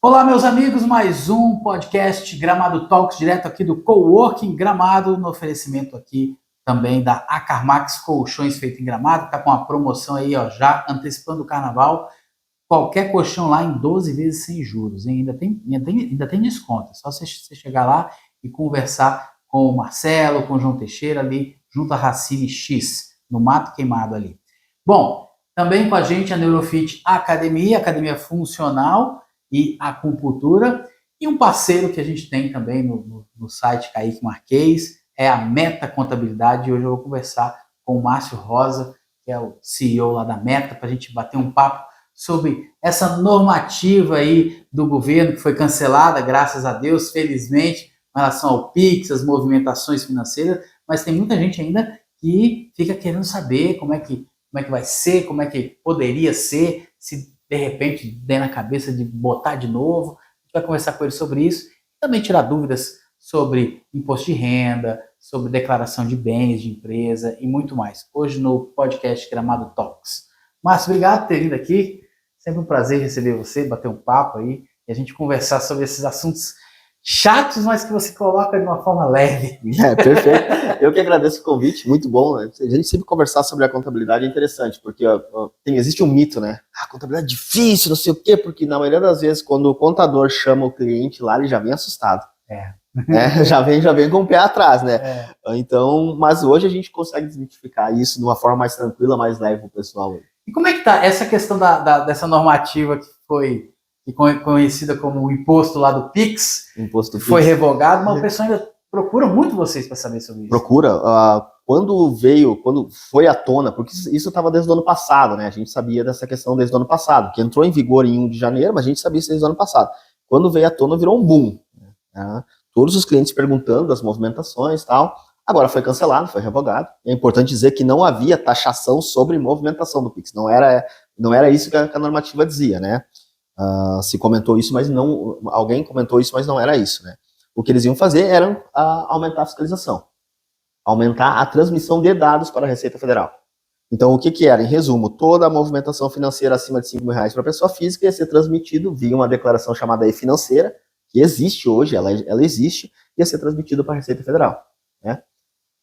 Olá, meus amigos, mais um podcast Gramado Talks, direto aqui do Coworking Gramado, no oferecimento aqui também da Acarmax Colchões feito em Gramado, tá com uma promoção aí, ó, já antecipando o carnaval, qualquer colchão lá em 12 vezes sem juros, hein? Ainda tem desconto, é só você chegar lá e conversar com o Marcelo, com o João Teixeira ali, junto a Racine X, no Mato Queimado ali. Bom, também com a gente a Neurofit academia funcional e acupuntura, e um parceiro que a gente tem também no site Kaique Marquês, é a Meta Contabilidade, e hoje eu vou conversar com o Márcio Rosa, que é o CEO lá da Meta, para a gente bater um papo sobre essa normativa aí do governo, que foi cancelada, graças a Deus, felizmente, em relação ao PIX, as movimentações financeiras, mas tem muita gente ainda que fica querendo saber como é que vai ser, como é que poderia ser, se de repente der na cabeça de botar de novo. A gente vai conversar com ele sobre isso, também tirar dúvidas sobre imposto de renda, sobre declaração de bens de empresa e muito mais. Hoje no podcast Gramado Talks. Márcio, obrigado por ter vindo aqui. Sempre um prazer receber você, bater um papo aí e a gente conversar sobre esses assuntos chatos, mas que você coloca de uma forma leve. Perfeito. Eu que agradeço o convite, muito bom. A gente sempre conversar sobre a contabilidade é interessante, porque existe um mito, né? A contabilidade é difícil, não sei o quê, porque na maioria das vezes, quando o contador chama o cliente lá, ele já vem assustado. Já vem com o pé atrás, né? Então, mas hoje a gente consegue desmitificar isso de uma forma mais tranquila, mais leve pro pessoal. E como é que tá essa questão dessa normativa que foi conhecida como o imposto lá do PIX, foi revogado, mas o pessoal ainda procura muito vocês para saber sobre isso. Procura. Quando foi à tona, porque isso estava desde o ano passado, né? A gente sabia dessa questão desde o ano passado, que entrou em vigor em 1 de janeiro, mas a gente sabia isso desde o ano passado. Quando veio à tona, virou um boom. Né? Todos os clientes perguntando as movimentações e tal. Agora foi cancelado, foi revogado. É importante dizer que não havia taxação sobre movimentação do PIX. Não era isso que a normativa dizia, né? Se comentou isso, mas não. Alguém comentou isso, mas não era isso, né? O que eles iam fazer era aumentar a fiscalização, aumentar a transmissão de dados para a Receita Federal. Então, o que era? Em resumo, toda a movimentação financeira acima de R$5.000 para a pessoa física ia ser transmitido via uma declaração chamada e-financeira, que existe hoje, ela existe, ia ser transmitido para a Receita Federal, né?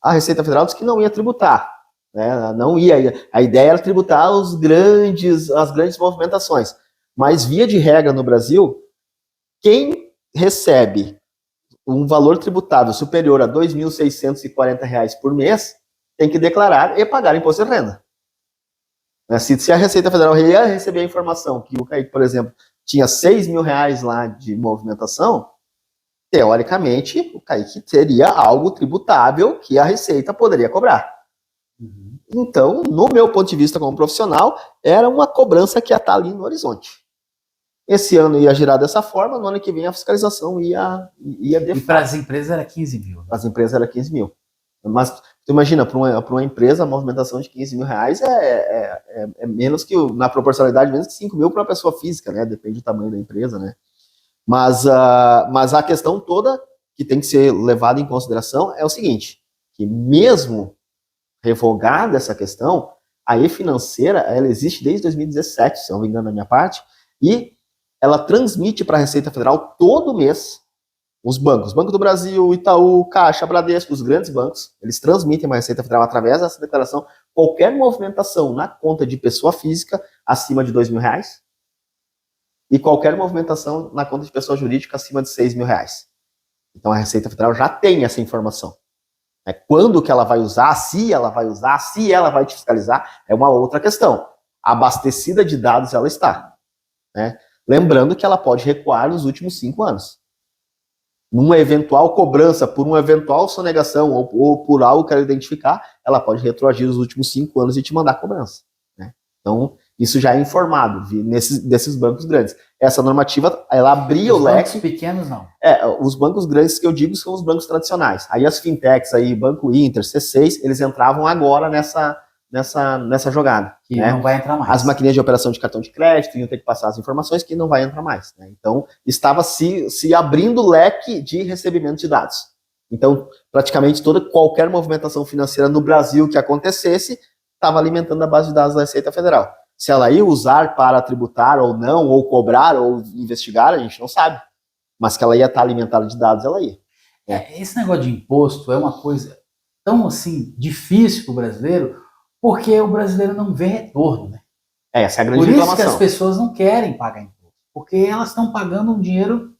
A Receita Federal disse que não ia tributar, né? Não ia. A ideia era tributar as grandes movimentações. Mas, via de regra no Brasil, quem recebe um valor tributável superior a R$ 2.640 por mês tem que declarar e pagar imposto de renda. Se a Receita Federal ia receber a informação que o Kaique, por exemplo, tinha R$6.000 lá de movimentação, teoricamente, o Kaique teria algo tributável que a Receita poderia cobrar. Então, no meu ponto de vista como profissional, era uma cobrança que ia estar ali no horizonte. Esse ano ia girar dessa forma, no ano que vem a fiscalização ia E para as empresas era 15 mil. Para as empresas era 15 mil. Mas, tu imagina, para uma empresa, a movimentação de R$15.000 é menos que, na proporcionalidade, menos que 5 mil para uma pessoa física, né? Depende do tamanho da empresa, né? Mas a questão toda que tem que ser levada em consideração é o seguinte, que mesmo revogada essa questão, a e-financeira, ela existe desde 2017, se não me engano da minha parte, e ela transmite para a Receita Federal todo mês os bancos. Banco do Brasil, Itaú, Caixa, Bradesco, os grandes bancos, eles transmitem para a Receita Federal através dessa declaração qualquer movimentação na conta de pessoa física acima de R$2.000 e qualquer movimentação na conta de pessoa jurídica acima de R$6.000. Então a Receita Federal já tem essa informação. Quando que ela vai usar, se ela vai te fiscalizar, é uma outra questão. Abastecida de dados ela está, né? Lembrando que ela pode recuar nos últimos 5 anos. Numa eventual cobrança, por uma eventual sonegação ou por algo que ela identificar, ela pode retroagir os últimos 5 anos e te mandar cobrança, né? Então, isso já é informado desses bancos grandes. Essa normativa, ela abria o leque. Os bancos pequenos, não. Os bancos grandes que eu digo são os bancos tradicionais. Aí as fintechs, aí, Banco Inter, C6, eles entravam agora nessa jogada. Que né? Não vai entrar mais. As maquininhas de operação de cartão de crédito iam ter que passar as informações que não vai entrar mais. Né? Então, estava se abrindo o leque de recebimento de dados. Então, praticamente qualquer movimentação financeira no Brasil que acontecesse estava alimentando a base de dados da Receita Federal. Se ela ia usar para tributar ou não, ou cobrar, ou investigar, a gente não sabe. Mas que ela ia estar alimentada de dados, ela ia. Esse negócio de imposto é uma coisa tão, assim, difícil para o brasileiro, porque o brasileiro não vê retorno, né? Essa é a grande Por isso reclamação. que as pessoas não querem pagar imposto, porque elas estão pagando um dinheiro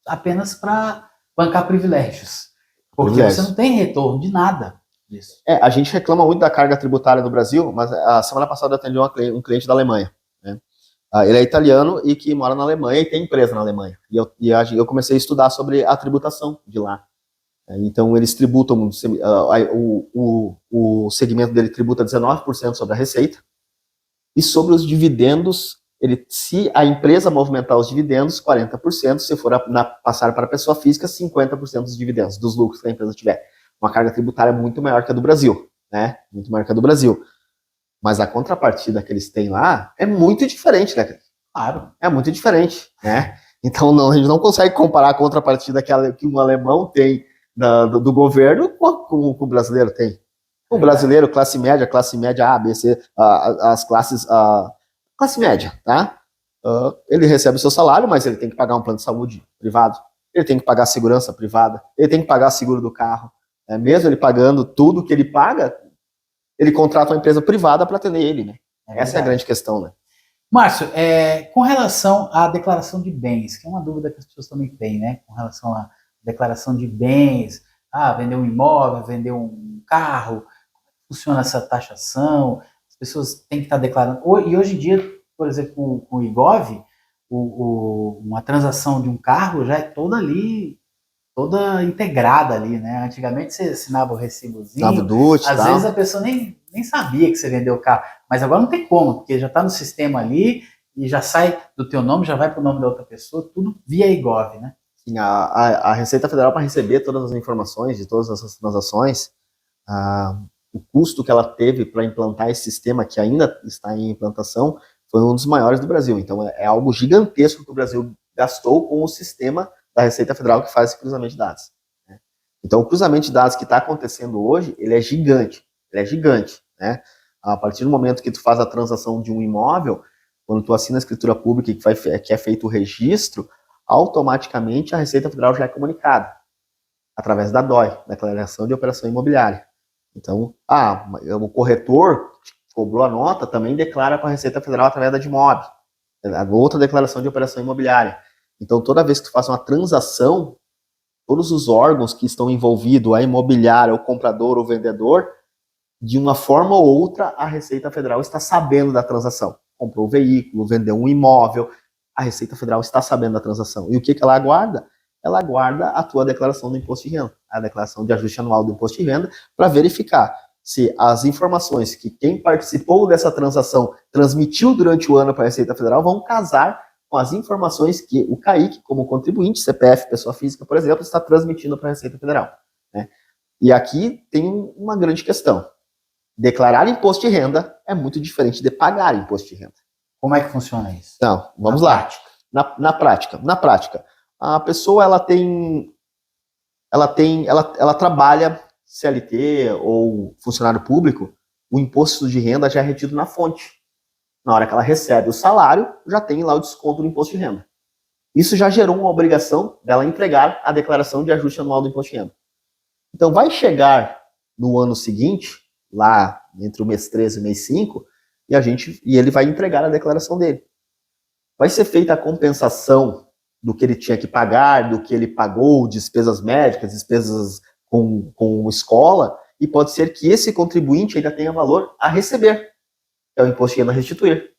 apenas para bancar privilégios. Porque você não tem retorno de nada disso. A gente reclama muito da carga tributária no Brasil, mas a semana passada eu atendi um cliente da Alemanha, né? Ele é italiano e que mora na Alemanha e tem empresa naAlemanha. E eu comecei a estudar sobre a tributação de lá. Então, eles tributam, o segmento dele tributa 19% sobre a receita, e sobre os dividendos, se a empresa movimentar os dividendos, 40%, se for passar para a pessoa física, 50% dos dividendos, dos lucros que a empresa tiver. Uma carga tributária muito maior que a do Brasil, né? Muito maior que a do Brasil. Mas a contrapartida que eles têm lá é muito diferente, né? Claro. É muito diferente, né? Então, a gente não consegue comparar a contrapartida que um alemão tem do governo com o brasileiro tem. O brasileiro, classe média A, B, C, as classes, classe média, tá? Ele recebe o seu salário, mas ele tem que pagar um plano de saúde privado, ele tem que pagar segurança privada, ele tem que pagar seguro do carro. Mesmo ele pagando tudo que ele paga, ele contrata uma empresa privada para atender ele, né? Essa é a grande questão, né? Márcio, com relação à declaração de bens, que é uma dúvida que as pessoas também têm, né? Com relação à declaração de bens, vender um imóvel, vender um carro, funciona essa taxação, as pessoas têm que estar declarando. E hoje em dia, por exemplo, com o IGOV, uma transação de um carro já é toda integrada ali, né? Antigamente você assinava o recibozinho, às vezes a pessoa nem sabia que você vendeu o carro, mas agora não tem como, porque já está no sistema ali e já sai do teu nome, já vai para o nome da outra pessoa, tudo via IGOV, né? Sim, a Receita Federal, para receber todas as informações de todas essas transações, o custo que ela teve para implantar esse sistema, que ainda está em implantação, foi um dos maiores do Brasil. Então, é algo gigantesco que o Brasil gastou com o sistema da Receita Federal que faz esse cruzamento de dados. Né? Então, o cruzamento de dados que está acontecendo hoje, ele é gigante. Né? A partir do momento que tu faz a transação de um imóvel, quando tu assina a escritura pública e que é feito o registro, automaticamente a Receita Federal já é comunicada através da DOI, Declaração de Operação Imobiliária. Então, o corretor cobrou a nota, também declara com a Receita Federal através da DIMOB, outra declaração de operação imobiliária. Então, toda vez que tu faz uma transação, todos os órgãos que estão envolvidos, a imobiliária, o comprador, o vendedor, de uma forma ou outra, a Receita Federal está sabendo da transação. Comprou um veículo, vendeu um imóvel, a Receita Federal está sabendo da transação. E o que ela aguarda? Ela aguarda a tua declaração do imposto de renda, a declaração de ajuste anual do imposto de renda, para verificar se as informações que quem participou dessa transação transmitiu durante o ano para a Receita Federal vão casar com as informações que o CAIC, como contribuinte, CPF, pessoa física, por exemplo, está transmitindo para a Receita Federal. Né? E aqui tem uma grande questão. Declarar imposto de renda é muito diferente de pagar imposto de renda. Como é que funciona isso? Então, vamos lá. Na prática, a pessoa ela trabalha CLT ou funcionário público, o imposto de renda já é retido na fonte. Na hora que ela recebe o salário, já tem lá o desconto do imposto de renda. Isso já gerou uma obrigação dela entregar a declaração de ajuste anual do imposto de renda. Então, vai chegar no ano seguinte, lá entre o mês 13 e o mês 5, e ele vai entregar a declaração dele. Vai ser feita a compensação do que ele tinha que pagar, do que ele pagou, despesas médicas, despesas com escola, e pode ser que esse contribuinte ainda tenha valor a receber, é o imposto de renda a restituir.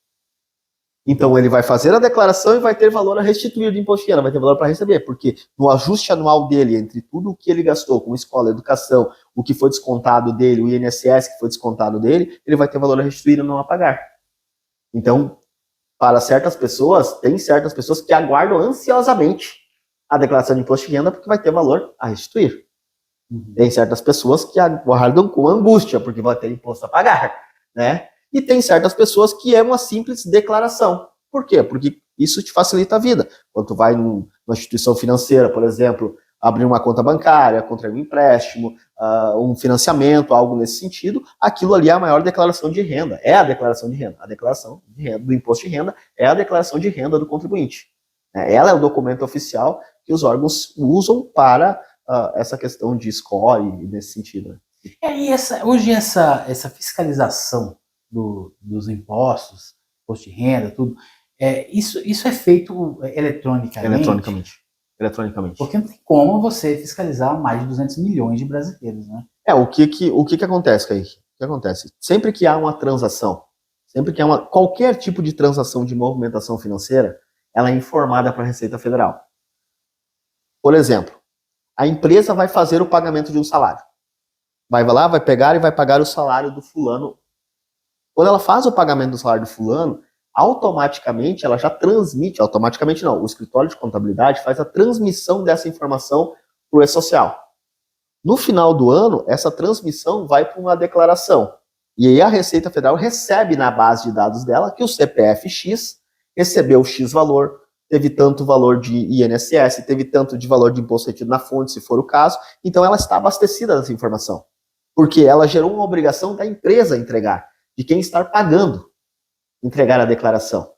Então, ele vai fazer a declaração e vai ter valor a restituir do imposto de renda, vai ter valor para receber, porque no ajuste anual dele, entre tudo o que ele gastou com escola, educação, o que foi descontado dele, o INSS que foi descontado dele, ele vai ter valor a restituir e não a pagar. Então, para certas pessoas, tem certas pessoas que aguardam ansiosamente a declaração de imposto de renda porque vai ter valor a restituir. Tem certas pessoas que aguardam com angústia porque vai ter imposto a pagar, né? E tem certas pessoas que é uma simples declaração. Por quê? Porque isso te facilita a vida. Quando tu vai numa instituição financeira, por exemplo, abrir uma conta bancária, contrair um empréstimo, um financiamento, algo nesse sentido, aquilo ali é a maior declaração de renda, é a declaração de renda. A declaração de renda, do imposto de renda é a declaração de renda do contribuinte. Ela é o documento oficial que os órgãos usam para essa questão de score e nesse sentido. E hoje essa fiscalização dos impostos, imposto de renda, tudo, isso é feito eletronicamente? Eletronicamente. Porque não tem como você fiscalizar mais de 200 milhões de brasileiros, né? O que acontece, Kaique? O que acontece? Sempre que há uma transação, sempre que há qualquer tipo de transação de movimentação financeira, ela é informada para a Receita Federal. Por exemplo, a empresa vai fazer o pagamento de um salário. Vai lá, vai pegar e vai pagar o salário do fulano. Quando ela faz o pagamento do salário do fulano, automaticamente ela já transmite, automaticamente não, o escritório de contabilidade faz a transmissão dessa informação para o E-Social. No final do ano, essa transmissão vai para uma declaração. E aí a Receita Federal recebe na base de dados dela que o CPF X recebeu X valor, teve tanto valor de INSS, teve tanto de valor de imposto retido na fonte, se for o caso. Então ela está abastecida dessa informação. Porque ela gerou uma obrigação da empresa entregar, de quem está pagando entregar a declaração.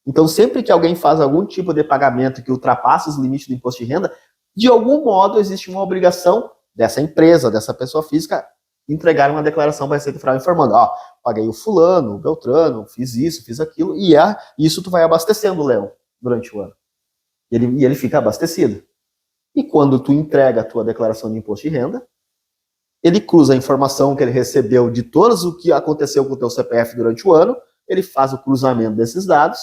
Então, sempre que alguém faz algum tipo de pagamento que ultrapassa os limites do imposto de renda, de algum modo existe uma obrigação dessa empresa, dessa pessoa física, entregar uma declaração para a Receita Federal informando, paguei o fulano, o Beltrano, fiz isso, fiz aquilo, e isso tu vai abastecendo o leão durante o ano. E ele fica abastecido. E quando tu entrega a tua declaração de imposto de renda, ele cruza a informação que ele recebeu de todos o que aconteceu com o teu CPF durante o ano, ele faz o cruzamento desses dados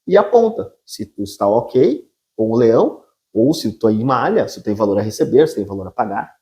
e aponta se tu está ok com o leão, ou se tu é em malha, se tem valor a receber, se tem valor a pagar.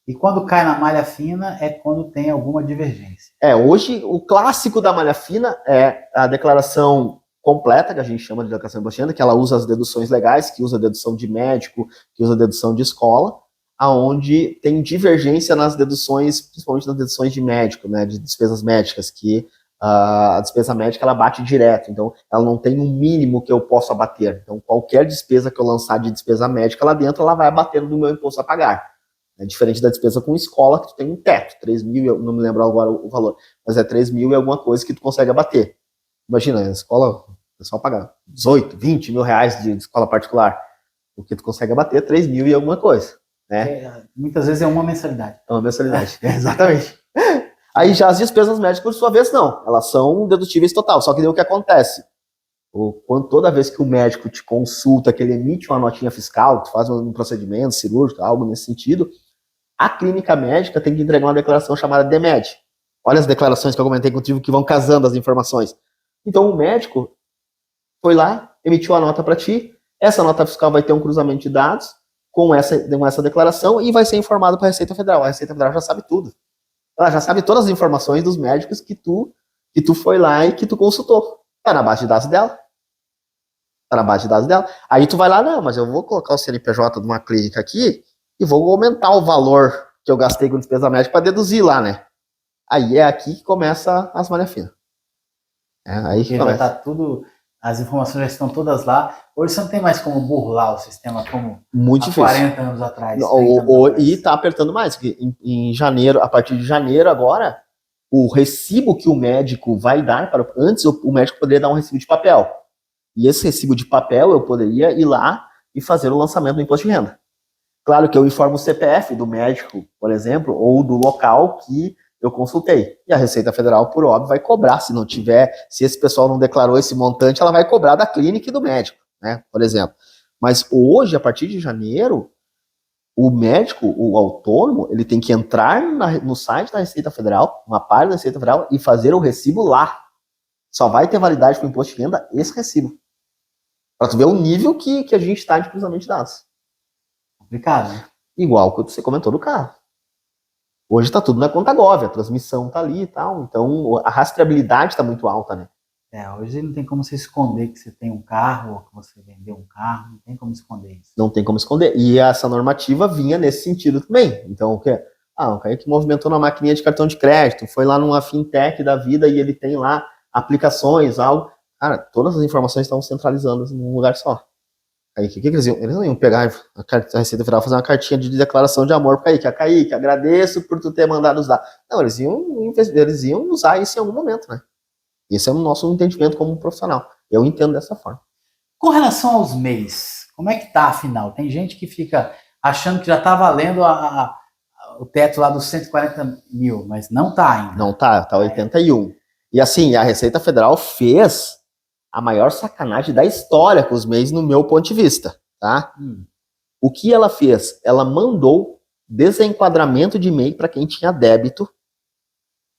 E quando cai na malha fina é quando tem alguma divergência. Hoje o clássico da malha fina é a declaração completa, que a gente chama de declaração de imposto de renda, que ela usa as deduções legais, que usa a dedução de médico, que usa a dedução de escola, aonde tem divergência nas deduções, principalmente nas deduções de médico, né, de despesas médicas, que a despesa médica ela bate direto, então ela não tem um mínimo que eu possa abater. Então qualquer despesa que eu lançar de despesa médica lá dentro, ela vai abatendo do meu imposto a pagar. É diferente da despesa com escola, que tu tem um teto, 3 mil, eu não me lembro agora o valor, mas é 3 mil e alguma coisa que tu consegue abater. Imagina, a escola, o pessoal paga 18, 20 mil reais de escola particular, o que tu consegue abater é 3 mil e alguma coisa. Né? Muitas vezes é uma mensalidade. É uma mensalidade, exatamente. Aí já as despesas médicas, por sua vez, não. Elas são dedutíveis total. Só que daí o que acontece? Toda vez que o médico te consulta, que ele emite uma notinha fiscal, tu faz um procedimento cirúrgico, algo nesse sentido, a clínica médica tem que entregar uma declaração chamada DMED. Olha as declarações que eu comentei contigo que vão casando as informações. Então o médico foi lá, emitiu a nota para ti, essa nota fiscal vai ter um cruzamento de dados com essa declaração e vai ser informado para a Receita Federal. A Receita Federal já sabe tudo. Ela já sabe todas as informações dos médicos que tu foi lá e que tu consultou. Tá na base de dados dela. Tá na base de dados dela. Aí tu vai lá, não, mas eu vou colocar o CNPJ de uma clínica aqui e vou aumentar o valor que eu gastei com despesa médica para deduzir lá, né? Aí é aqui que começa as malha fina. Aí que começa. Já tá tudo, as informações já estão todas lá. Hoje você não tem mais como burlar o sistema como muito há difícil. 40 anos atrás. E tá apertando mais, porque em janeiro, a partir de janeiro agora, o recibo que o médico vai dar para. Antes o médico poderia dar um recibo de papel. E esse recibo de papel eu poderia ir lá e fazer o lançamento do imposto de renda. Claro que eu informo o CPF do médico, por exemplo, ou do local que eu consultei. E a Receita Federal, por óbvio, vai cobrar. Se esse pessoal não declarou esse montante, ela vai cobrar da clínica e do médico, né? Por exemplo. Mas hoje, a partir de janeiro, o médico, o autônomo, ele tem que entrar no site da Receita Federal, uma página da Receita Federal, e fazer o recibo lá. Só vai ter validade para o imposto de renda esse recibo. Para tu ver o nível que a gente está de cruzamento de dados. Complicado, né? Igual o que você comentou do carro. Hoje está tudo na conta Gov, a transmissão está ali e tal. Então, a rastreabilidade está muito alta, né? Hoje não tem como você esconder que você tem um carro ou que você vendeu um carro. Não tem como esconder isso. Não tem como esconder. E essa normativa vinha nesse sentido também. Então, o que é? O cara que movimentou na maquininha de cartão de crédito, foi lá numa fintech da vida e ele tem lá aplicações, algo. Cara, todas as informações estão centralizadas num lugar só. Aí, o que eles iam? Eles não iam pegar a Receita Federal, fazer uma cartinha de declaração de amor para Kaique, agradeço por tu ter mandado os dados. Não, eles iam usar isso em algum momento, né? Esse é o nosso entendimento como profissional. Eu entendo dessa forma. Com relação aos MEIs, como é que tá, afinal? Tem gente que fica achando que já está valendo o teto lá dos 140 mil, mas não tá ainda. Não tá 81. E assim, a Receita Federal fez a maior sacanagem da história com os MEIs, no meu ponto de vista, tá? O que ela fez? Ela mandou desenquadramento de MEI para quem tinha débito,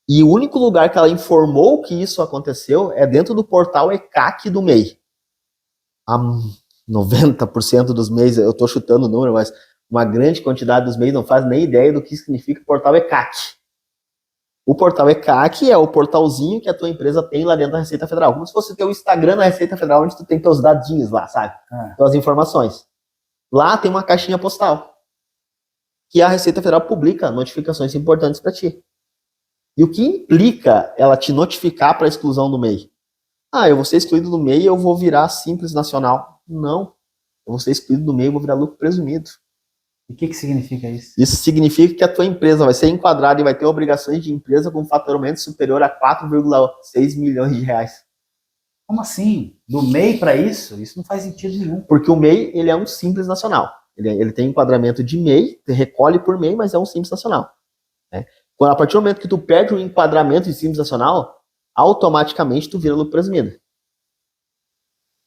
e o único lugar que ela informou que isso aconteceu é dentro do portal ECAC do MEI. A 90% dos MEIs, eu estou chutando o número, mas uma grande quantidade dos MEIs não faz nem ideia do que significa o portal ECAC. O portal ECAC é o portalzinho que a tua empresa tem lá dentro da Receita Federal. Como se fosse ter o Instagram da Receita Federal, onde tu tem teus dadinhos lá, sabe? Tuas informações. Lá tem uma caixinha postal, que a Receita Federal publica notificações importantes para ti. E o que implica ela te notificar para a exclusão do MEI? Eu vou ser excluído do MEI e eu vou virar Simples Nacional. Não. Eu vou ser excluído do MEI e vou virar lucro presumido. E o que significa isso? Isso significa que a tua empresa vai ser enquadrada e vai ter obrigações de empresa com faturamento superior a 4,6 milhões de reais. Como assim? Do MEI para isso? Isso não faz sentido nenhum. Porque o MEI, ele é um Simples Nacional. Ele tem enquadramento de MEI, recolhe por MEI, mas é um Simples Nacional. Né? A partir do momento que tu perde o enquadramento de Simples Nacional, automaticamente tu vira lucro presumido.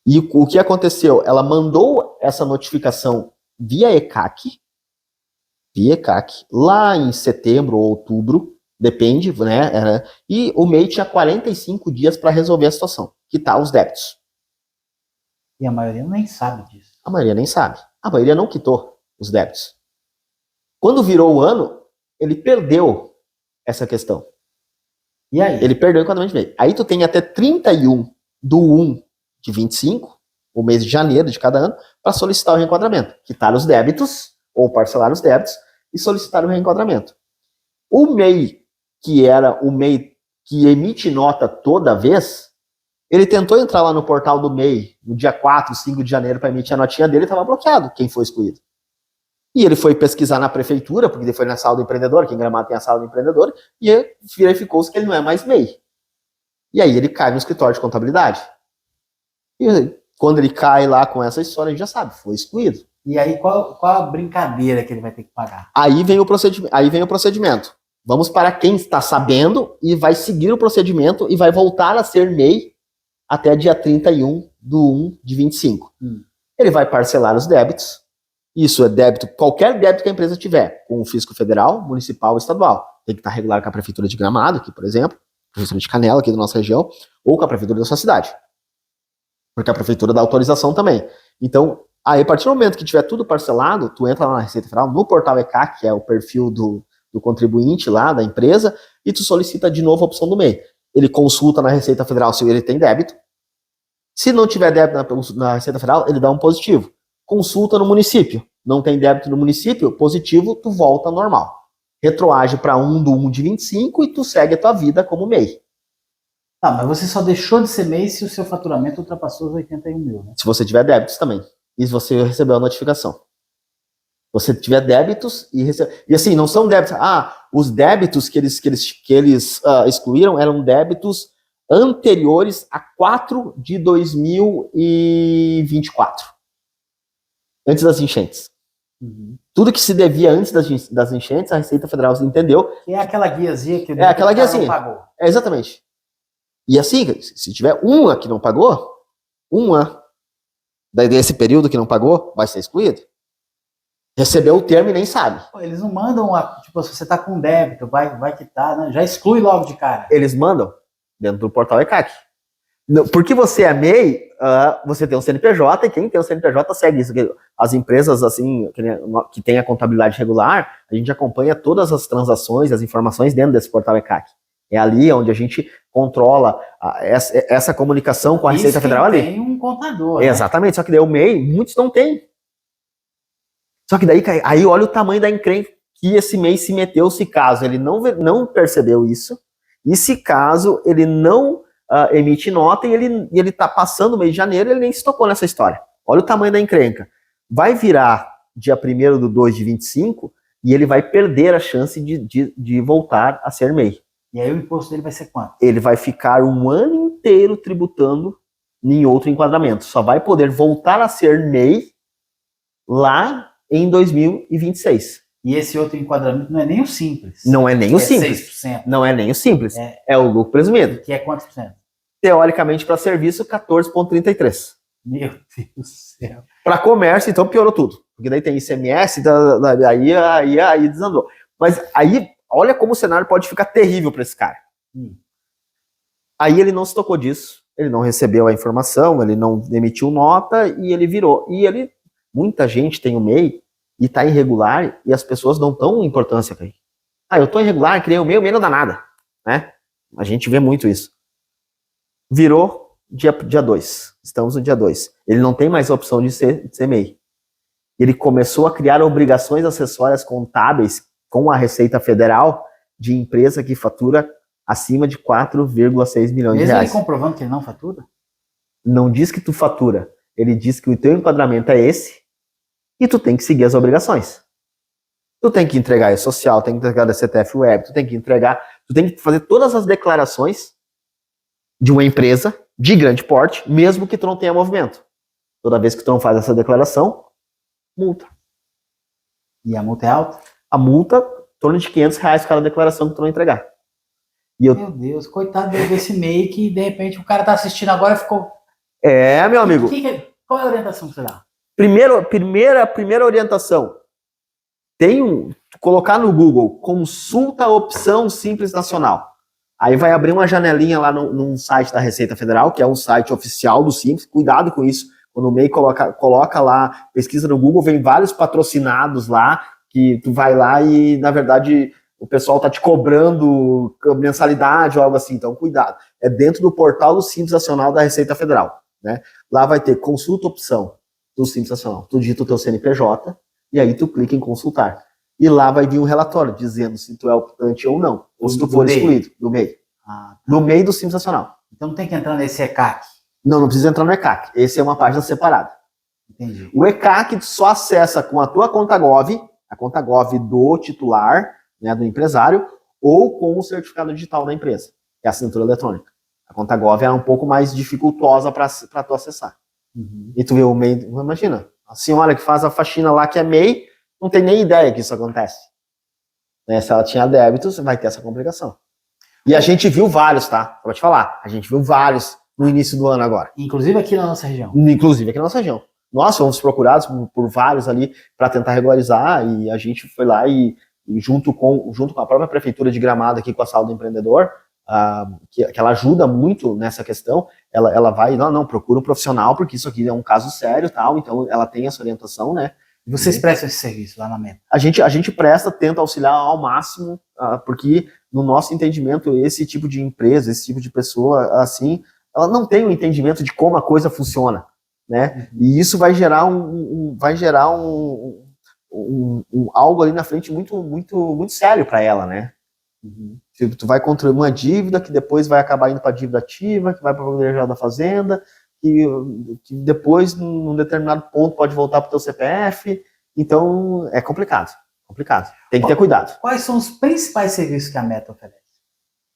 E o que aconteceu? Ela mandou essa notificação via ECAC, lá em setembro ou outubro, depende, né? E o MEI tinha 45 dias para resolver a situação, quitar os débitos. E a maioria nem sabe disso. A maioria nem sabe. A maioria não quitou os débitos. Quando virou o ano, ele perdeu essa questão. E aí? Ele perdeu o enquadramento de MEI. Aí tu tem até 31/1/25, o mês de janeiro de cada ano, para solicitar o reenquadramento. Quitar os débitos, ou parcelar os débitos, e solicitar o reenquadramento. O MEI, que era o MEI que emite nota toda vez, ele tentou entrar lá no portal do MEI no dia 4, 5 de janeiro para emitir a notinha dele e estava bloqueado, quem foi excluído. E ele foi pesquisar na prefeitura, porque ele foi na sala do empreendedor, que em Gramado tem a sala do empreendedor, e verificou-se que ele não é mais MEI. E aí ele cai no escritório de contabilidade. E quando ele cai lá com essa história, a gente já sabe, foi excluído. E aí qual a brincadeira que ele vai ter que pagar? Aí vem o procedimento. Vamos para quem está sabendo e vai seguir o procedimento e vai voltar a ser MEI até dia 31/1/25. Ele vai parcelar os débitos. Isso é débito, qualquer débito que a empresa tiver, com o fisco federal, municipal ou estadual. Tem que estar regular com a prefeitura de Gramado, aqui, por exemplo, a prefeitura de Canela, aqui da nossa região, ou com a prefeitura da sua cidade. Porque a prefeitura dá autorização também. Então, aí, a partir do momento que tiver tudo parcelado, tu entra lá na Receita Federal, no portal ECAC, que é o perfil do contribuinte lá, da empresa, e tu solicita de novo a opção do MEI. Ele consulta na Receita Federal se ele tem débito. Se não tiver débito na Receita Federal, ele dá um positivo. Consulta no município. Não tem débito no município, positivo, tu volta ao normal. Retroage para 1/1/25 e tu segue a tua vida como MEI. Tá, mas você só deixou de ser MEI se o seu faturamento ultrapassou os 81 mil, né? Se você tiver débitos também. E se você recebeu a notificação. Você tiver débitos e assim, não são débitos. Os débitos que eles excluíram eram débitos anteriores a 4/2024. Antes das enchentes. Tudo que se devia antes das enchentes, a Receita Federal entendeu. Que é aquela guiazinha que aquela guiazinha. não pagou. Exatamente. E assim, se tiver uma que não pagou, desse período que não pagou, vai ser excluído. Recebeu o termo e nem sabe. Pô, eles não mandam, tipo, se você tá com débito, vai quitar, né? Já exclui logo de cara. Eles mandam dentro do portal ECAC. Porque você é MEI, você tem um CNPJ, e quem tem um CNPJ segue isso. As empresas assim que tem a contabilidade regular, a gente acompanha todas as transações, as informações dentro desse portal ECAC. É ali onde a gente controla essa comunicação com a Receita Federal ali. Tem um contador. Exatamente, né? Só que daí o MEI, muitos não tem. Só que daí aí olha o tamanho da encrenca que esse MEI se meteu, se caso ele não percebeu isso, e se caso ele não emite nota e ele tá passando o mês de janeiro, ele nem se tocou nessa história. Olha o tamanho da encrenca. Vai virar dia 1º de 25 e ele vai perder a chance de voltar a ser MEI. E aí o imposto dele vai ser quanto? Ele vai ficar um ano inteiro tributando em outro enquadramento. Só vai poder voltar a ser MEI lá em 2026. E esse outro enquadramento não é nem o simples. Não é nem o simples. 6%. Não é nem o simples. É o lucro presumido. Que é quantos por cento? Teoricamente, para serviço, 14,33%. Meu Deus do céu. Para comércio, então, piorou tudo. Porque daí tem ICMS, aí desandou. Mas aí, olha como o cenário pode ficar terrível para esse cara. Aí ele não se tocou disso, ele não recebeu a informação, ele não emitiu nota e ele virou. E muita gente tem o MEI e tá irregular e as pessoas não dão importância para ele. Eu tô irregular, criei o MEI não dá nada, né? A gente vê muito isso. Virou dia 2, estamos no dia 2. Ele não tem mais a opção de ser MEI. Ele começou a criar obrigações acessórias contábeis com a Receita Federal de empresa que fatura acima de 4,6 milhões de reais. Mesmo ele comprovando que ele não fatura? Não diz que tu fatura. Ele diz que o teu enquadramento é esse e tu tem que seguir as obrigações. Tu tem que entregar a social, tem que entregar a CTF Web, tu tem que fazer todas as declarações de uma empresa de grande porte, mesmo que tu não tenha movimento. Toda vez que tu não faz essa declaração, multa. E a multa é alta? A multa, em torno de R$500 cada declaração que tu não entregar. Meu Deus, coitado desse MEI que de repente o cara tá assistindo agora e ficou... Meu amigo. Qual é a orientação que você dá? Primeira orientação. Colocar no Google, consulta opção simples nacional. Aí vai abrir uma janelinha lá num site da Receita Federal, que é um site oficial do Simples. Cuidado com isso. Quando o MEI coloca lá, pesquisa no Google, vem vários patrocinados lá, que tu vai lá e, na verdade, o pessoal tá te cobrando mensalidade ou algo assim. Então, cuidado. É dentro do portal do Simples Nacional da Receita Federal, né? Lá vai ter consulta opção do Simples Nacional. Tu digita o teu CNPJ e aí tu clica em consultar. E lá vai vir um relatório dizendo se tu é optante ou não. Ou se tu for excluído do MEI. No MEI do Simples Nacional. Então não tem que entrar nesse ECAC? Não precisa entrar no ECAC. Esse é uma página separada. Entendi. O ECAC tu só acessa com a tua conta Gov, a conta Gov do titular, né, do empresário, ou com o certificado digital da empresa, que é a assinatura eletrônica. A conta Gov é um pouco mais dificultosa para tu acessar. E tu vê o MEI, imagina, a senhora que faz a faxina lá, que é MEI, não tem nem ideia que isso acontece. Né? Se ela tinha débitos, vai ter essa complicação. E a gente viu vários, tá? Eu vou te falar, a gente viu vários no início do ano agora. Inclusive aqui na nossa região. Inclusive aqui na nossa região. Nós fomos procurados por vários ali para tentar regularizar e a gente foi lá e junto com a própria prefeitura de Gramado aqui com a Sala do Empreendedor, que ela ajuda muito nessa questão, ela vai, não, procura um profissional porque isso aqui é um caso sério, tal, então ela tem essa orientação, né? E vocês prestam esse serviço lá na Meta? A gente presta, tenta auxiliar ao máximo, porque no nosso entendimento, esse tipo de empresa, esse tipo de pessoa, assim, ela não tem o entendimento de como a coisa funciona, né? E isso vai gerar algo ali na frente muito, muito, muito sério para ela, né? Tu vai construir uma dívida que depois vai acabar indo para dívida ativa, que vai para o planejamento da fazenda, que depois, num determinado ponto, pode voltar para o teu CPF. Então, é complicado. Tem que ter cuidado. Quais são os principais serviços que a Meta oferece?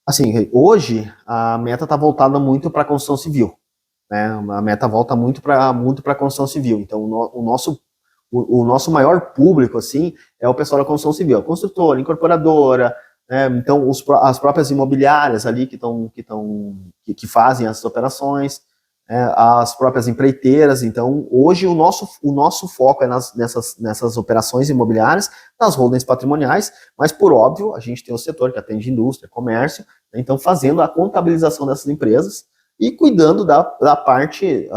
Assim, hoje, a Meta está voltada muito para a construção civil. Né? A Meta volta muito para a construção civil. Então, o nosso maior público, assim, é o pessoal da construção civil. A construtora, incorporadora, né? Então, as próprias imobiliárias ali que fazem essas operações, as próprias empreiteiras. Então, hoje o nosso foco é nessas operações imobiliárias, nas holdings patrimoniais, mas por óbvio, a gente tem o setor que atende indústria, comércio, né? Então fazendo a contabilização dessas empresas e cuidando da parte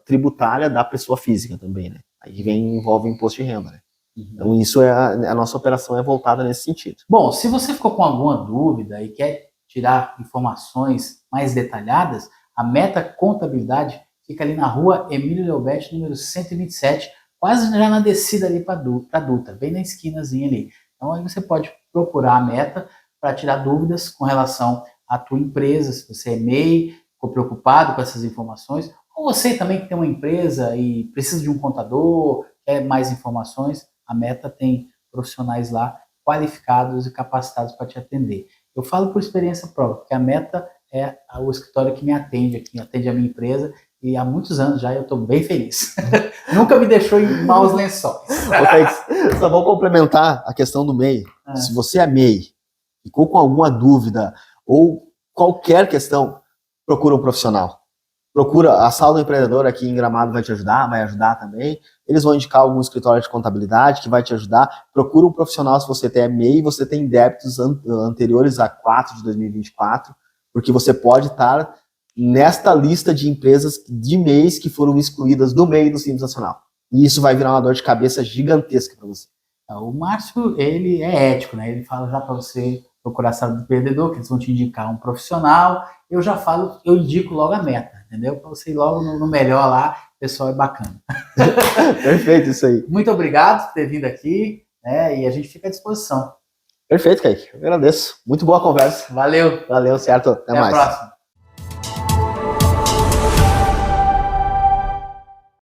tributária da pessoa física também, né? Aí envolve imposto de renda, né? Então isso a nossa operação é voltada nesse sentido. Bom, se você ficou com alguma dúvida e quer tirar informações mais detalhadas, a Meta Contabilidade fica ali na rua Emílio Leobete, número 127, quase já na descida ali para Dutra, bem na esquinazinha ali. Então aí você pode procurar a Meta para tirar dúvidas com relação à tua empresa, se você é MEI, ficou preocupado com essas informações, Ou você também que tem uma empresa e precisa de um contador, quer mais informações, a Meta tem profissionais lá qualificados e capacitados para te atender. Eu falo por experiência própria, porque a Meta é o escritório que me atende aqui, atende a minha empresa, e há muitos anos já eu estou bem feliz. Nunca me deixou em maus lençóis. Só vou complementar a questão do MEI. Se você é MEI, ficou com alguma dúvida ou qualquer questão, procura um profissional. Procura a Sala do Empreendedor aqui em Gramado, vai te ajudar, vai ajudar também. Eles vão indicar algum escritório de contabilidade que vai te ajudar. Procura um profissional se você tem MEI, você tem débitos anteriores a 4 de 2024, porque você pode estar nesta lista de empresas de MEIs que foram excluídas do MEI do Simples Nacional. E isso vai virar uma dor de cabeça gigantesca para você. O Márcio, ele é ético, né? Ele fala já para você procurar a Sala do Empreendedor, que eles vão te indicar um profissional. Eu já falo, eu indico logo a Meta, entendeu? Para você ir logo no melhor lá, o pessoal é bacana. Perfeito, isso aí. Muito obrigado por ter vindo aqui, né? E a gente fica à disposição. Perfeito, Kaique. Eu agradeço. Muito boa conversa. Valeu. Valeu, certo. Até mais. A próxima.